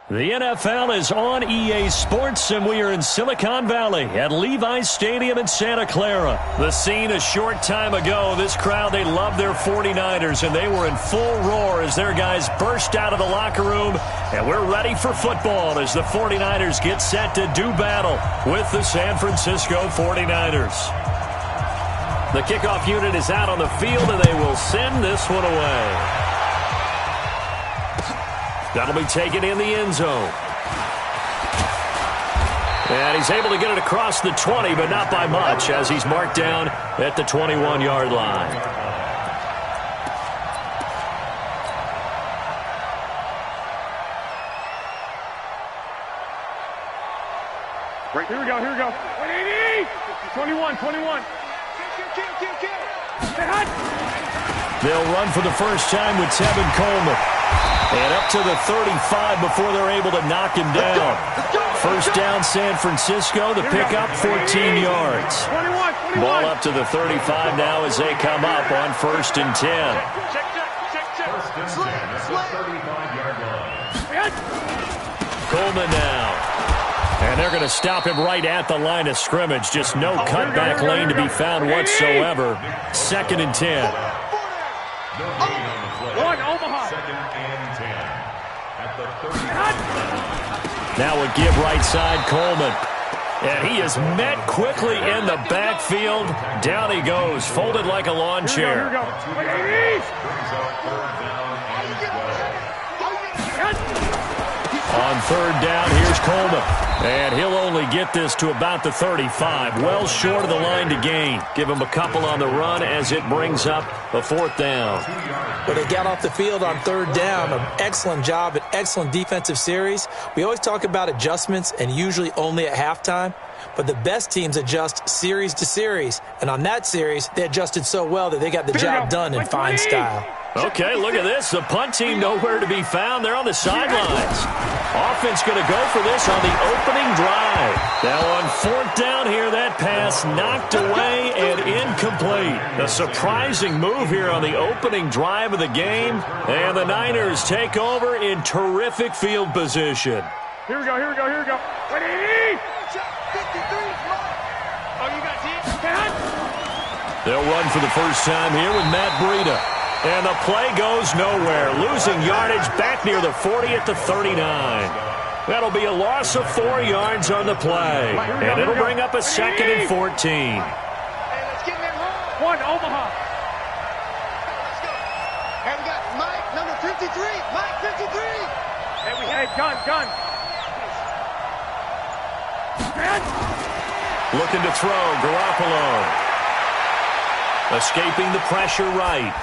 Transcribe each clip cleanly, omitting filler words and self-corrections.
The NFL is on EA Sports, and we are in Silicon Valley at Levi's Stadium in Santa Clara. The scene a short time ago. This crowd, they love their 49ers, and they were in full roar as their guys burst out of the locker room. And we're ready for football as the 49ers get set to do battle with the San Francisco 49ers. The kickoff unit is out on the field, and they will send this one away. That'll be taken in the end zone. And he's able to get it across the 20, but not by much, as he's marked down at the 21-yard line. Right, here we go, here we go. 180! 21, 21. They'll run for the first time with Tevin Coleman. And up to the 35 before they're able to knock him down. First down, San Francisco. The pickup, 14 yards. Ball up to the 35 now as they come up on 1st and 10. Coleman now. And they're going to stop him right at the line of scrimmage. Just no cutback lane to be found whatsoever. 2nd and 10. Now a give right side, Coleman. And he is met quickly in the backfield. Down he goes, folded like a lawn chair. On 3rd down, here's Coleman. And he'll only get this to about the 35. Well short of the line to gain. Give him a couple on the run as it brings up a 4th down. Well, they got off the field on 3rd down. An excellent job, an excellent defensive series. We always talk about adjustments and usually only at halftime. But the best teams adjust series to series. And on that series, they adjusted so well that they got the job done in fine style. Okay, look at this. The punt team nowhere to be found. They're on the sidelines. Offense going to go for this on the opening drive. Now on 4th down here, that pass knocked away and incomplete. A surprising move here on the opening drive of the game. And the Niners take over in terrific field position. Here we go, here we go, here we go. 180! They'll run for the first time here with Matt Breida. And the play goes nowhere. Losing yardage back near the 40 at the 39. That'll be a loss of 4 yards on the play. And it'll bring up a 2nd and 14. Hey, let's get them home. 1, Omaha. Hey, we got Mike, number 53. Mike, 53. Hey, gun. Looking to throw, Garoppolo. Escaping the pressure right.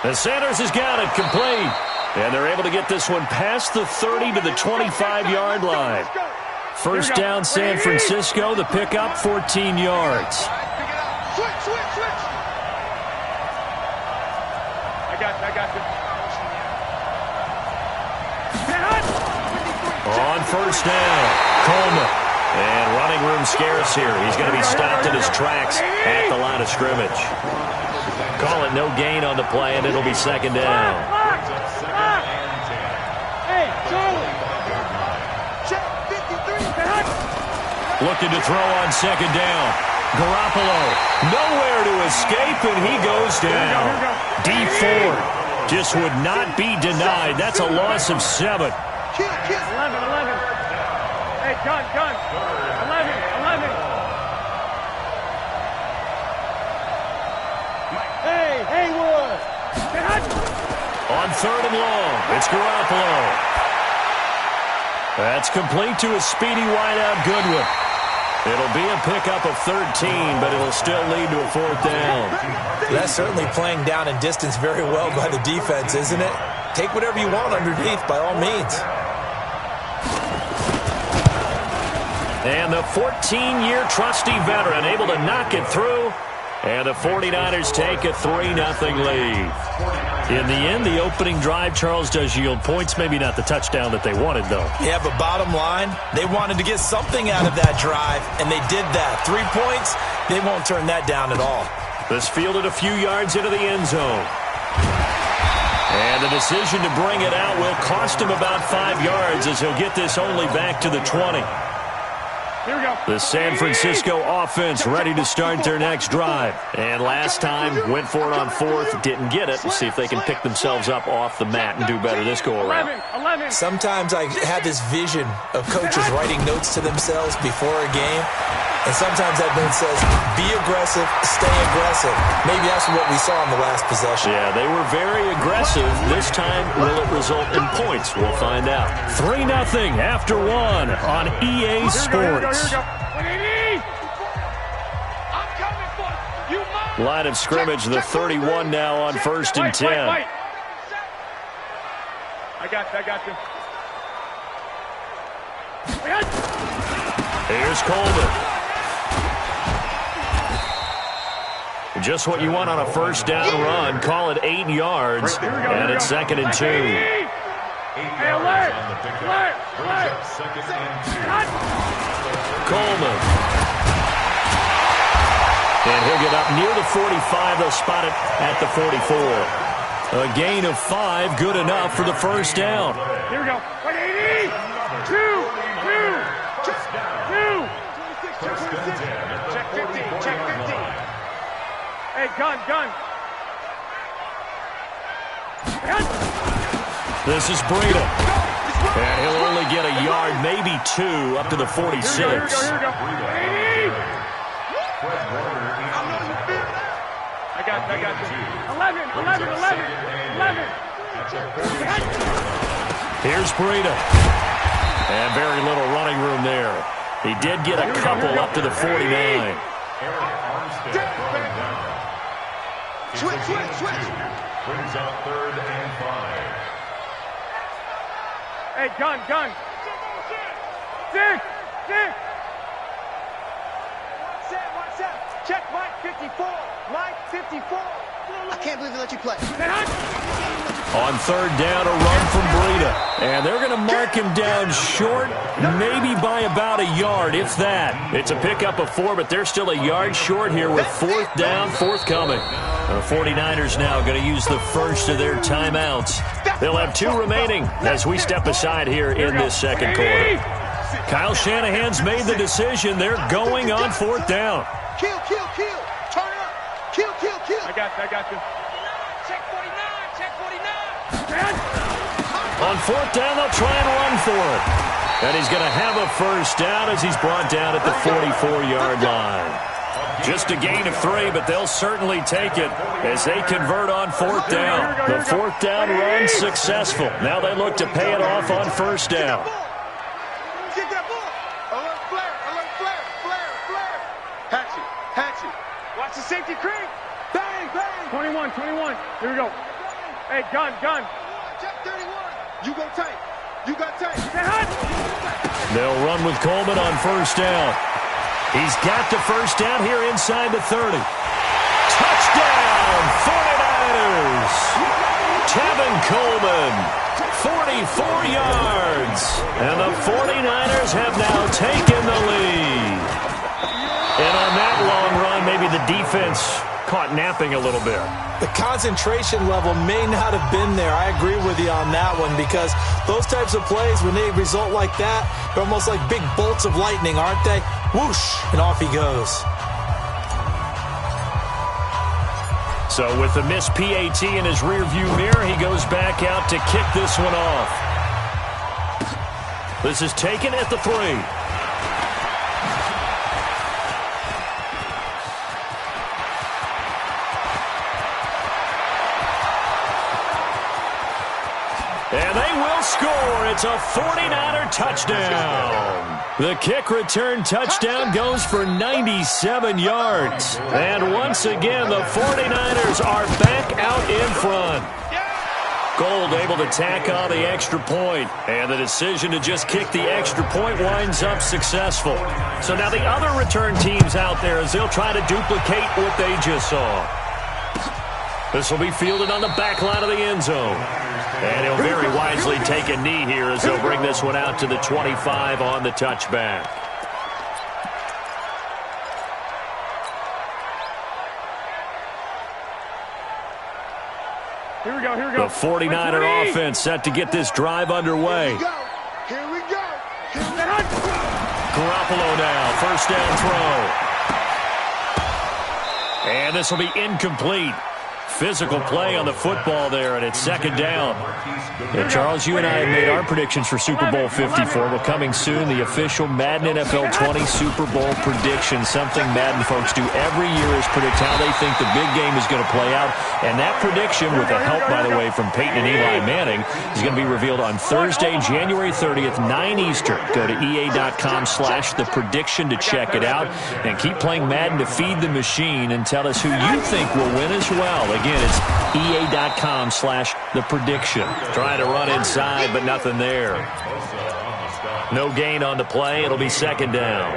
And Sanders has got it complete. And they're able to get this one past the 30 to the 25-yard line. First down, San Francisco. The pickup, 14 yards. Switch. I got you. On 1st down, Coleman. And running room scarce here. He's going to be stopped in his tracks at the line of scrimmage. Call it no gain on the play, and it'll be 2nd down. Hey, Charlie. Check 53. Looking to throw on 2nd down. Garoppolo, nowhere to escape, and he goes down. D Ford just would not be denied. That's a loss of 7. 11. Hey, gun. 11. Hey, Haywood. On 3rd and long, it's Garoppolo. That's complete to a speedy wideout Goodwin. It'll be a pickup of 13, but it'll still lead to a 4th down. That's certainly playing down in distance very well by the defense, isn't it? Take whatever you want underneath, by all means. And the 14-year trusty veteran able to knock it through. And the 49ers take a 3-0 lead. In the end, the opening drive, Charles, does yield points. Maybe not the touchdown that they wanted, though. Yeah, but bottom line, they wanted to get something out of that drive, and they did that. 3 points, they won't turn that down at all. This fielded a few yards into the end zone. And the decision to bring it out will cost him about 5 yards as he'll get this only back to the 20. Here we go. The San Francisco offense ready to start their next drive. And last time, went for it on fourth, didn't get it. We'll see if they can pick themselves up off the mat and do better this go-around. 11. Sometimes I have this vision of coaches writing notes to themselves before a game. And sometimes that note says, be aggressive, stay aggressive. Maybe that's what we saw in the last possession. Yeah, they were very aggressive. This time, will it result in points? We'll find out. 3-0 after one on EA Sports. Line of scrimmage, the 31 now on 1st and 10. I got you. Here's Coleman. Just what you want on a first down run. Call it 8 yards, and it's 2nd and 2. Hey, alert! Coleman. And he'll get up near the 45. They'll spot it at the 44. A gain of 5, good enough for the first down. Here we go. 80! 2! Check 50. Hey, gun. This is Breida. And he'll only get a yard, maybe 2, up to the 46. Here we go. I got you. 11. Here's Breida. And very little running room there. He did get a couple up to the 49. Switch. Brings up 3rd and 5. Hey, gun. 6. What's up? Check Mike 54. I can't believe they let you play. On 3rd down, a run from Breida. And they're going to mark him down short, maybe by about a yard, if that. It's a pickup of 4, but they're still a yard short here with 4th down, forthcoming. The 49ers now going to use the first of their timeouts. They'll have 2 remaining as we step aside here in this second quarter. Kyle Shanahan's made the decision. They're going on 4th down. Kill. Turn it up. Kill. I got you. Check 49. On 4th down, they'll try and run for it. And he's going to have a first down as he's brought down at the 44-yard line. Just a gain of 3, but they'll certainly take it as they convert on 4th down. The 4th down run successful. Now they look to pay it off on 1st down. Get that ball. Alert flare. Hatchet. Watch the safety creep. Bang. 21. Here we go. Hey, gun. Check 31. You go tight. They'll run with Coleman on 1st down. He's got the first down here inside the 30. Touchdown, 49ers! Tevin Coleman, 44 yards. And the 49ers have now taken the lead. And on that long run, maybe the defense caught napping a little bit. The concentration level may not have been there. I agree with you on that one because those types of plays, when they result like that, they're almost like big bolts of lightning, aren't they? Whoosh, and off he goes. So with the missed PAT in his rearview mirror, he goes back out to kick this one off. This is taken at the 3. And they will score. It's a 49er touchdown. The kick return touchdown goes for 97 yards. And once again, the 49ers are back out in front. Gold able to tack on the extra point. And the decision to just kick the extra point winds up successful. So now the other return teams out there as they'll try to duplicate what they just saw. This will be fielded on the back line of the end zone. And he'll very wisely take a knee here as they'll bring this one out to the 25 on the touchback. Here we go, here we go. The 49er offense set to get this drive underway. Here we go. Garoppolo now, first down throw. And this will be incomplete. Physical play on the football there, and it's second down. And Charles, you and I have made our predictions for Super Bowl 54. We're coming soon, the official Madden NFL 20 Super Bowl prediction. Something Madden folks do every year is predict how they think the big game is going to play out. And that prediction, with the help, by the way, from Peyton and Eli Manning, is going to be revealed on Thursday, January 30th, 9 Eastern. Go to EA.com/theprediction to check it out. And keep playing Madden to feed the machine and tell us who you think will win as well. Again, it's EA.com/theprediction. Trying to run inside, but nothing there. No gain on the play. It'll be second down.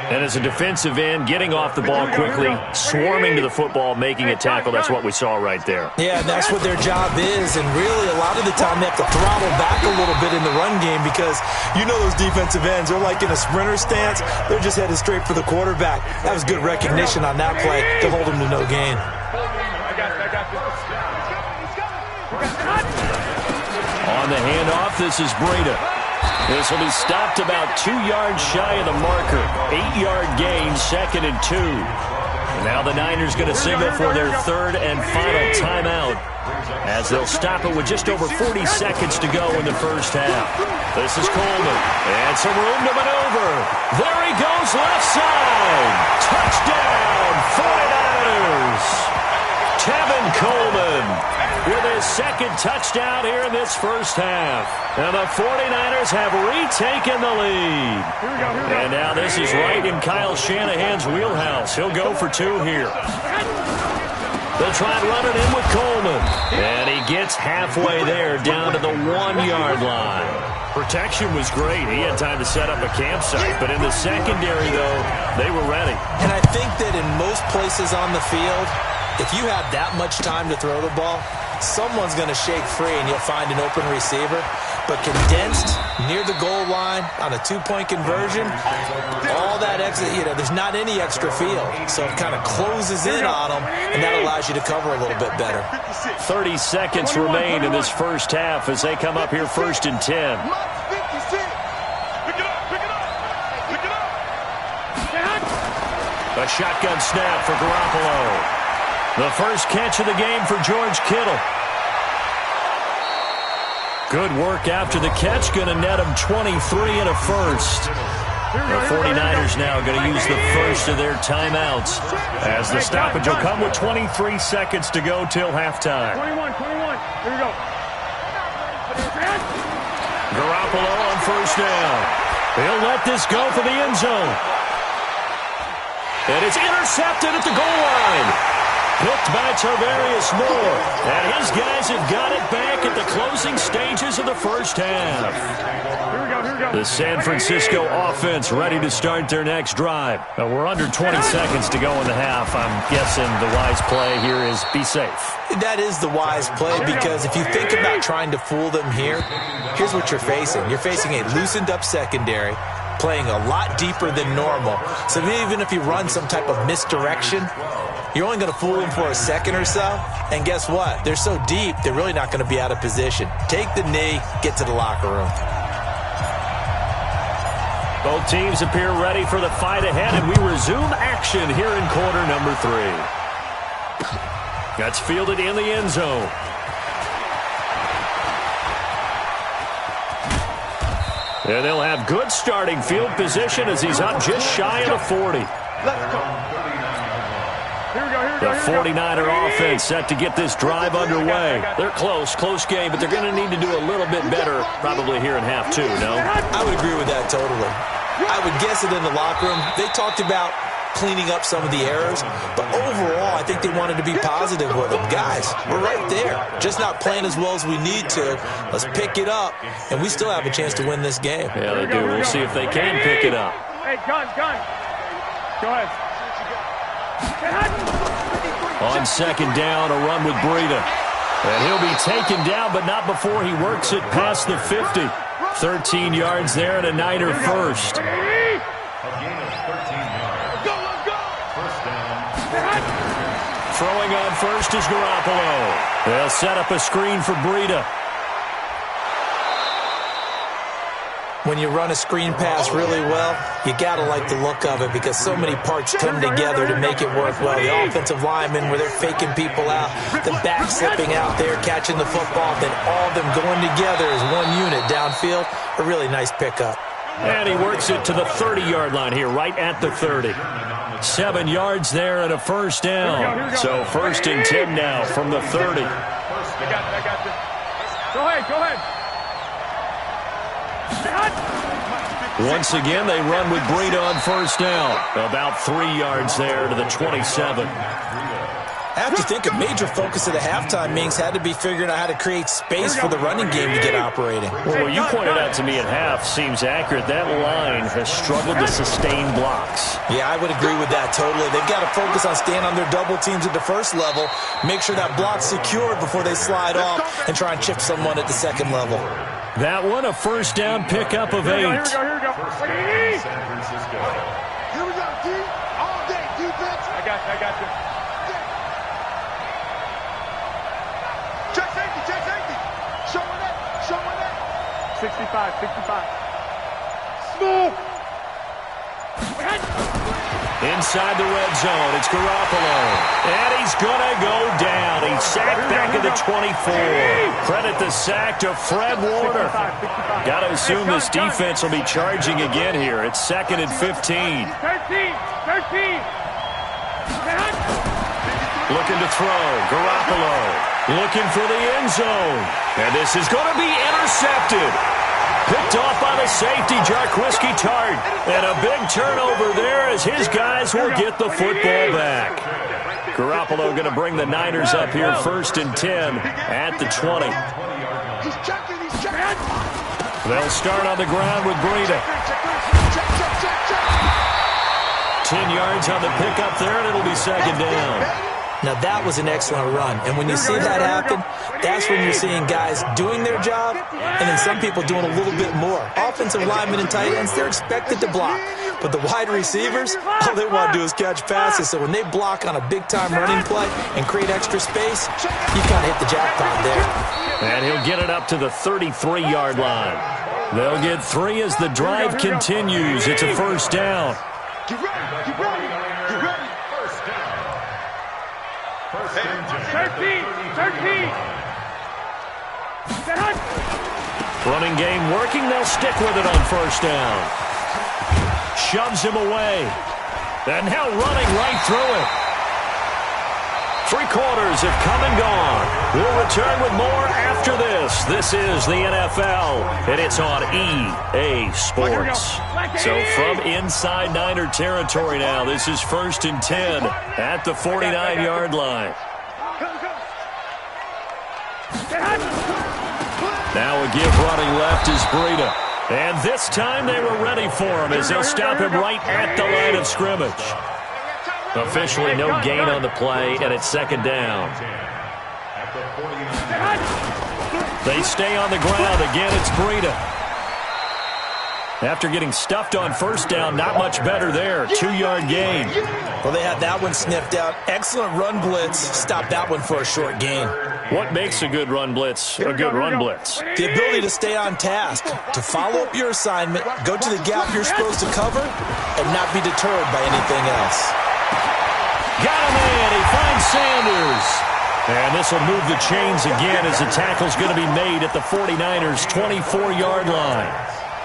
And as a defensive end, getting off the ball quickly, swarming to the football, making a tackle, that's what we saw right there. Yeah, and that's what their job is, and really a lot of the time they have to throttle back a little bit in the run game because you know those defensive ends, they're like in a sprinter stance. They're just headed straight for the quarterback. That was good recognition on that play to hold him to no gain. On the handoff, this is Breida. This will be stopped about 2 yards shy of the marker. 8-yard gain, 2nd and 2. And now the Niners going to signal for their third and final timeout as they'll stop it with just over 40 seconds to go in the first half. This is Coleman. And some room to maneuver. There he goes, left side. Touchdown, 49ers. Tevin Coleman with his second touchdown here in this first half. And the 49ers have retaken the lead. And now this is right in Kyle Shanahan's wheelhouse. He'll go for 2 here. They'll try and run it in with Coleman. And he gets halfway there down to the 1-yard line. Protection was great. He had time to set up a campsite. But in the secondary, though, they were ready. And I think that in most places on the field, if you have that much time to throw the ball, someone's going to shake free and you'll find an open receiver. But condensed near the goal line on a 2-point conversion, all that exit, there's not any extra field. So it kind of closes in on them, and that allows you to cover a little bit better. 30 seconds remain in this first half as they come up here first and 10. A shotgun snap for Garoppolo. The first catch of the game for George Kittle. Good work after the catch. Going to net him 23 and a first. The 49ers now going to use the first of their timeouts as the stoppage will come with 23 seconds to go till halftime. 21. Here we go. Garoppolo on first down. He'll let this go for the end zone. And it's intercepted at the goal line. Picked by Tarvarius Moore. And his guys have got it back at the closing stages of the first half. Here we go. The San Francisco offense ready to start their next drive. We're under 20 seconds to go in the half. I'm guessing the wise play here is be safe. That is the wise play because if you think about trying to fool them here, here's what you're facing. You're facing a loosened up secondary, playing a lot deeper than normal. So even if you run some type of misdirection, you're only going to fool them for a second or so. And guess what? They're so deep, they're really not going to be out of position. Take the knee, get to the locker room. Both teams appear ready for the fight ahead, and we resume action here in quarter number 3. That's fielded in the end zone. And they'll have good starting field position as he's up just shy of the 40. Let's go. The 49er offense set to get this drive underway. They're close game, but they're going to need to do a little bit better probably here in half 2, no? I would agree with that totally. I would guess it in the locker room. They talked about cleaning up some of the errors, but overall, I think they wanted to be positive with them. Guys, we're right there. Just not playing as well as we need to. Let's pick it up, and we still have a chance to win this game. Yeah, they do. We'll see if they can pick it up. Hey, gun. Go ahead. On second down, a run with Breida. And he'll be taken down, but not before he works it past the 50. 13 yards there and a Niner first. A gain of 13 yards. Let's go. First down. Throwing on first is Garoppolo. They'll set up a screen for Breida. When you run a screen pass really well, you got to like the look of it because so many parts come together to make it work well. The offensive linemen, where they're faking people out, the back slipping out there, catching the football, then all of them going together as one unit downfield. A really nice pickup. And he works it to the 30-yard line here, right at the 30. 7 yards there and a first down. So 1st and 10 now from the 30. I got this. Go ahead. Once again, they run with Breida on first down. About 3 yards there to the 27. I have to think a major focus of the halftime meetings had to be figuring out how to create space for the running game to get operating. Well, what you pointed out to me at half seems accurate. That line has struggled to sustain blocks. Yeah, I would agree with that totally. They've got to focus on staying on their double teams at the first level, make sure that block's secured before they slide off, and try and chip someone at the second level. That one, a first down pickup of 8. Here we go. San Francisco. Here we go, D. All day, defense. I got you. Check safety. Showing that. 65. Smooth. Inside the red zone, it's Garoppolo. And he's going to go down. He's sacked back at the 24. Credit the sack to Fred Warner. Got to assume this defense will be charging again here. It's 2nd and 15. 13. Looking to throw. Garoppolo looking for the end zone. And this is going to be intercepted. Picked off by the safety, Jarquiski Tart. And a big turnover there as his guys will get the football back. Garoppolo going to bring the Niners up here 1st and 10 at the 20. He's checking. They'll start on the ground with Breida. 10 yards on the pickup there, and it'll be 2nd down. Now, that was an excellent run. And when you see that happen, that's when you're seeing guys doing their job and then some people doing a little bit more. Offensive linemen and tight ends, they're expected to block. But the wide receivers, all they want to do is catch passes. So when they block on a big-time running play and create extra space, you kind of hit the jackpot there. And he'll get it up to the 33-yard line. They'll get 3 as the drive continues. It's a first down. Get ready. 13. Running game working. They'll stick with it on first down. Shoves him away. And now running right through it. 3 quarters have come and gone. We'll return with more after this. This is the NFL, and it's on EA Sports. So from inside Niner territory now, this is 1st and 10 at the 49-yard line. Now a give running left is Breida. And this time they were ready for him as they'll stop him right at the line of scrimmage. Officially no gain on the play, and it's 2nd down. They stay on the ground. Again, it's Breida. After getting stuffed on first down, not much better there. 2-yard gain. Well, they had that one sniffed out. Excellent run blitz. Stopped that one for a short gain. What makes a good run blitz a good run blitz? The ability to stay on task, to follow up your assignment, go to the gap you're supposed to cover, and not be deterred by anything else. Got him in. He finds Sanders. And this will move the chains again as the tackle's going to be made at the 49ers' 24-yard line.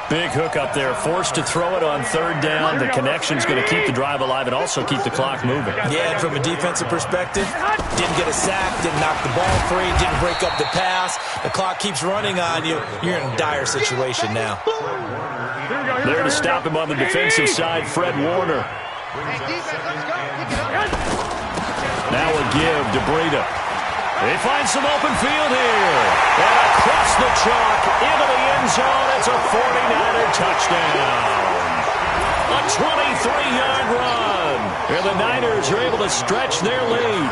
Big hook up there, forced to throw it on 3rd down. The connection's going to keep the drive alive and also keep the clock moving. Yeah, and from a defensive perspective, didn't get a sack, didn't knock the ball free, didn't break up the pass. The clock keeps running on you. You're in a dire situation now. There to stop him on the defensive side, Fred Warner. Now a give to Breida. They find some open field here. And across the chalk into the end zone. It's a 49er touchdown. A 23-yard run. And the Niners are able to stretch their lead.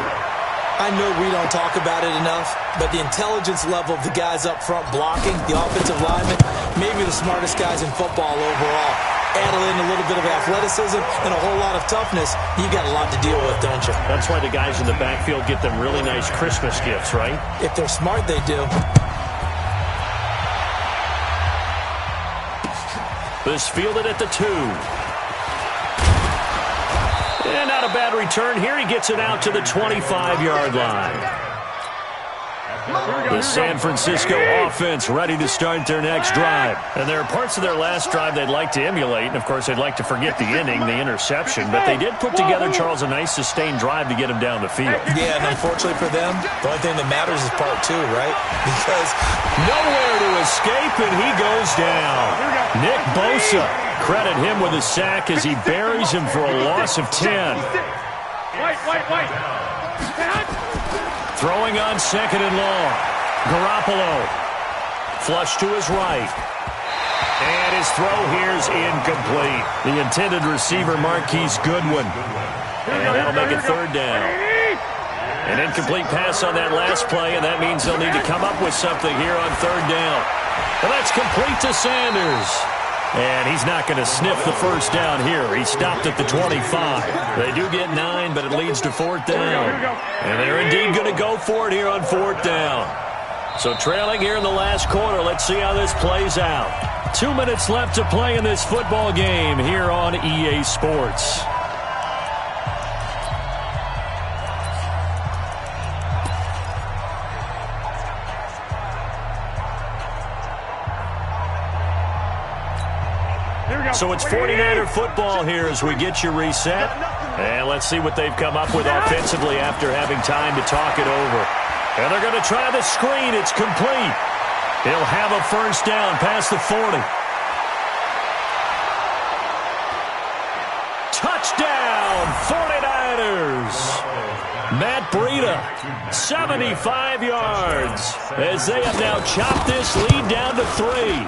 I know we don't talk about it enough, but the intelligence level of the guys up front blocking, the offensive linemen, maybe the smartest guys in football overall. Add in a little bit of athleticism and a whole lot of toughness, you got a lot to deal with, don't you? That's why the guys in the backfield get them really nice Christmas gifts, right? If they're smart, they do. This fielded at the 2. And not a bad return here. He gets it out to the 25-yard line. The San Francisco offense ready to start their next drive. And there are parts of their last drive they'd like to emulate. And, of course, they'd like to forget the ending, the interception. But they did put together, Charles, a nice sustained drive to get him down the field. Yeah, and unfortunately for them, the only thing that matters is part 2, right? Because nowhere to escape, and he goes down. Nick Bosa, credit him with a sack as he buries him for a loss of 10. Throwing on 2nd and long. Garoppolo. Flush to his right. And his throw here's incomplete. The intended receiver, Marquise Goodwin. And that'll make it 3rd down. An incomplete pass on that last play, and that means they'll need to come up with something here on 3rd down. And that's complete to Sanders. And he's not going to sniff the 1st down here. He stopped at the 25. They do get 9, but it leads to 4th down. And they're indeed going to go for it here on 4th down. So trailing here in the last quarter. Let's see how this plays out. 2 minutes left to play in this football game here on EA Sports. So it's 49er football here as we get you reset. And let's see what they've come up with offensively after having time to talk it over. And they're going to try the screen. It's complete. He'll have a 1st down past the 40. Touchdown, 49ers. Matt Breida, 75 yards, as they have now chopped this lead down to 3.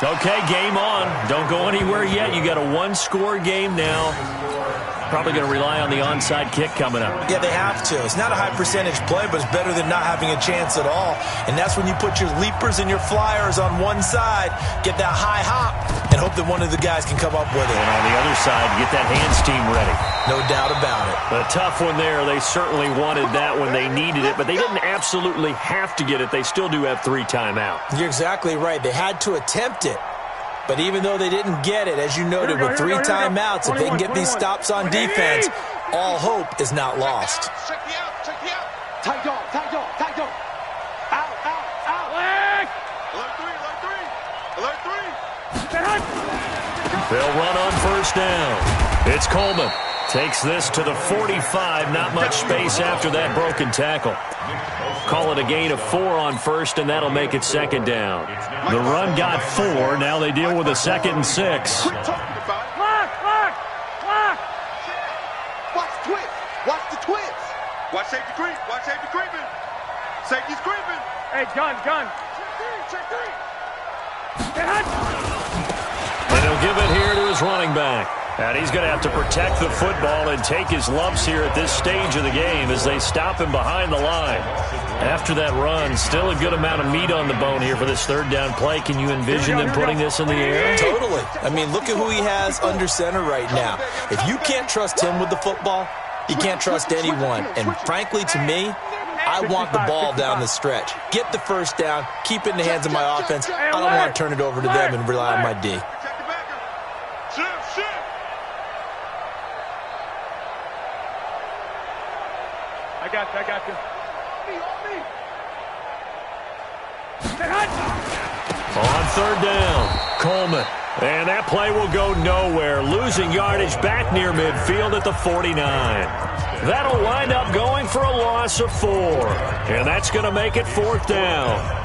Okay, game on. Don't go anywhere yet. You got a 1-score game now. Probably going to rely on the onside kick coming up. Yeah, they have to. It's not a high-percentage play, but it's better than not having a chance at all. And that's when you put your leapers and your flyers on one side, get that high hop, and hope that one of the guys can come up with it. And on the other side, get that hands team ready. No doubt about it. A tough one there. They certainly wanted that when they needed it, but they didn't absolutely have to get it. They still do have 3 timeouts. You're exactly right. They had to attempt it. But even though they didn't get it, as you noted, with 3 timeouts, if they can get these stops on defense, all hope is not lost. Check me out. Tight dog. Out. Alert 3. They'll run on 1st down. It's Coleman. Takes this to the 45. Not much space after that broken tackle. Call it a gain of 4 on 1st, and that'll make it 2nd down. The run got 4. Now they deal with a 2nd and 6. Quit talking about it. Lock. Watch the twist. Watch safety creeping. Safety's creeping. Hey, gun. Check 3. And he'll give it here to his running back. And he's going to have to protect the football and take his lumps here at this stage of the game as they stop him behind the line. After that run, still a good amount of meat on the bone here for this 3rd down play. Can you envision them putting this in the air? Totally. I mean, look at who he has under center right now. If you can't trust him with the football, you can't trust anyone. And frankly, to me, I want the ball down the stretch. Get the 1st down, keep it in the hands of my offense. I don't want to turn it over to them and rely on my D. I got you. On 3rd down, Coleman. And that play will go nowhere. Losing yardage back near midfield at the 49. That'll wind up going for a loss of 4. And that's going to make it 4th down.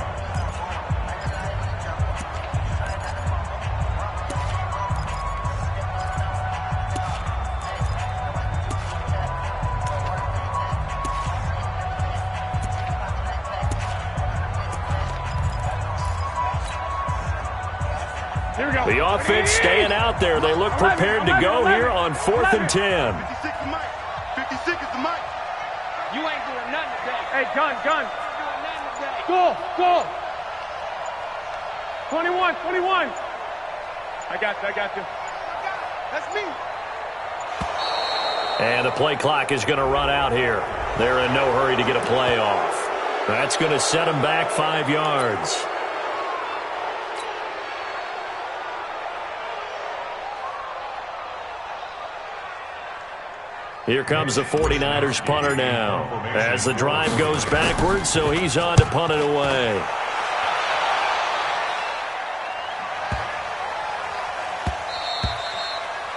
The offense staying out there. They look prepared to go here on 4th and 10. 56 is the mic. You ain't doing nothing today. Hey, gun. Go. 21. I got you. That's me. And the play clock is going to run out here. They're in no hurry to get a play off. That's going to set them back 5 yards. Here comes the 49ers punter now. As the drive goes backwards, so he's on to punt it away.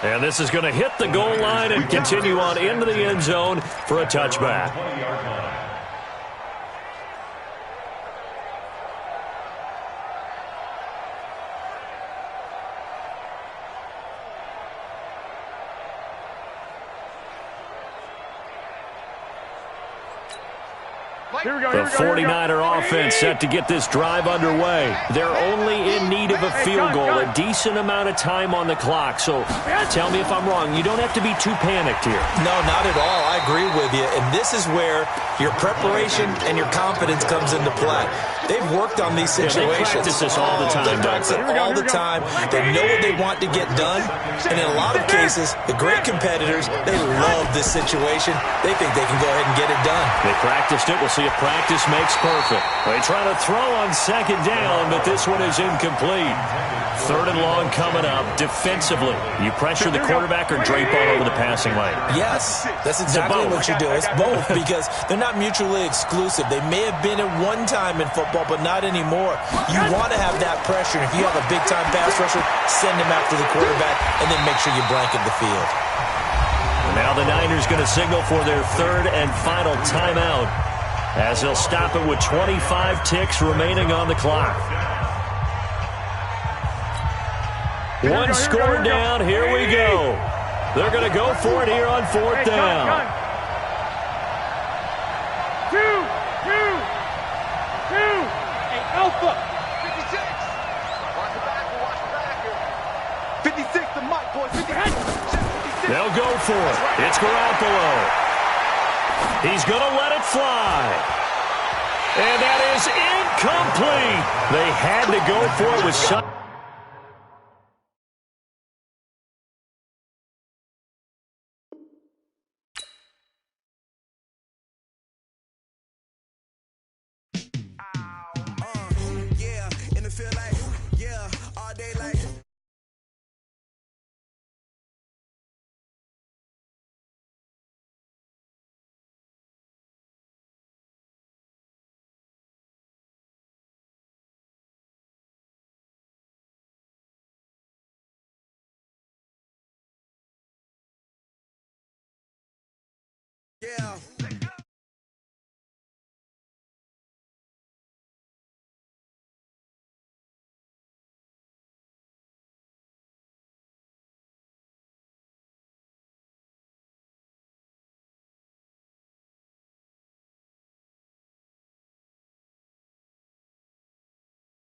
And this is going to hit the goal line and continue on into the end zone for a touchback. The 49er offense set to get this drive underway. They're only in need of a field goal, a decent amount of time on the clock. So tell me if I'm wrong. You don't have to be too panicked here. No, not at all. I agree with you. And this is where your preparation and your confidence comes into play. They've worked on these situations. They practice this all the time. They practice it all the time. They know what they want to get done. And in a lot of cases, the great competitors, they love this situation. They think they can go ahead and get it done. They practiced it. We'll see if practice makes perfect. They try to throw on second down, but this one is incomplete. Third and long coming up. Defensively, you pressure the quarterback or drape all over the passing lane? Yes, that's exactly what you do. It's both because they're not mutually exclusive. They may have been at one time in football, but not anymore. You want to have that pressure. And if you have a big-time pass rusher, send him after the quarterback, and then make sure you blanket the field. And now the Niners going to signal for their third and final timeout, as they'll stop it with 25 ticks remaining on the clock. One score down. Here we go. They're going to go for it here on fourth down. Two. Hey, Alpha. 56. Watch the back here. 56, the mic, boys. 56. They'll go for it. It's Garoppolo. He's going to let it fly. And that is incomplete. They had to go for it with some...